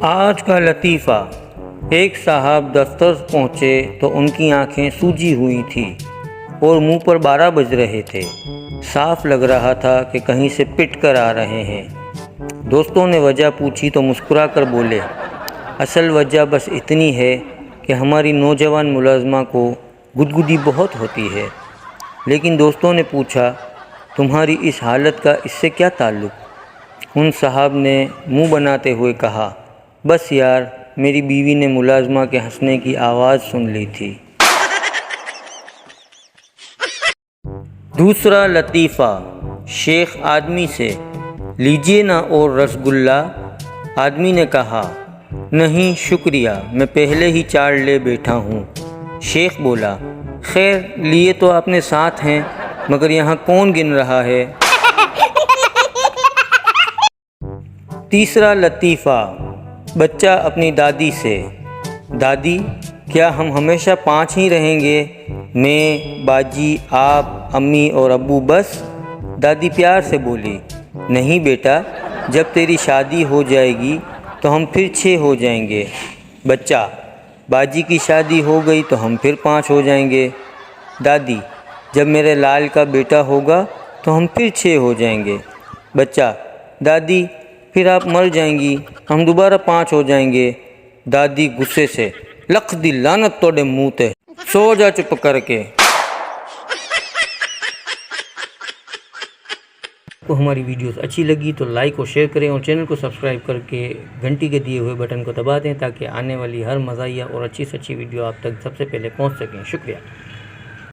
آج کا لطیفہ۔ ایک صاحب دفتر پہنچے تو ان کی آنکھیں سوجی ہوئی تھیں اور منہ پر 12 بج رہے تھے۔ صاف لگ رہا تھا کہ کہیں سے پٹ کر آ رہے ہیں۔ دوستوں نے وجہ پوچھی تو مسکرا کر بولے، اصل وجہ بس اتنی ہے کہ ہماری نوجوان ملازمہ کو گدگدی بہت ہوتی ہے۔ لیکن دوستوں نے پوچھا، تمہاری اس حالت کا اس سے کیا تعلق؟ ان صاحب نے منہ بناتے ہوئے کہا، بس یار، میری بیوی نے ملازمہ کے ہنسنے کی آواز سن لی تھی۔ دوسرا لطیفہ۔ شیخ آدمی سے، لیجیے نا اور رسگلہ؟ آدمی نے کہا، نہیں شکریہ، میں پہلے ہی 4 لے بیٹھا ہوں۔ شیخ بولا، خیر لیے تو اپنے ساتھ ہیں، مگر یہاں کون گن رہا ہے؟ تیسرا لطیفہ۔ بچہ اپنی دادی سے، دادی کیا ہم ہمیشہ 5 ہی رہیں گے؟ میں، باجی، آپ، امی اور ابو بس؟ دادی پیار سے بولی، نہیں بیٹا، جب تیری شادی ہو جائے گی تو ہم پھر 6 ہو جائیں گے۔ بچہ، باجی کی شادی ہو گئی تو ہم پھر 5 ہو جائیں گے۔ دادی، جب میرے لال کا بیٹا ہوگا تو ہم پھر 6 ہو جائیں گے۔ بچہ، دادی پھر آپ مر جائیں گی، ہم دوبارہ 5 ہو جائیں گے۔ دادی غصے سے، لکھ دی لعنت توڑے منہ تے، سو جا چپ کر کے۔ کو ہماری ویڈیوز اچھی لگی تو لائک اور شیئر کریں اور چینل کو سبسکرائب کر کے گھنٹی کے دیے ہوئے بٹن کو دبا دیں تاکہ آنے والی ہر مزاحیہ اور اچھی سے اچھی ویڈیو آپ تک سب سے پہلے پہنچ سکیں۔ شکریہ۔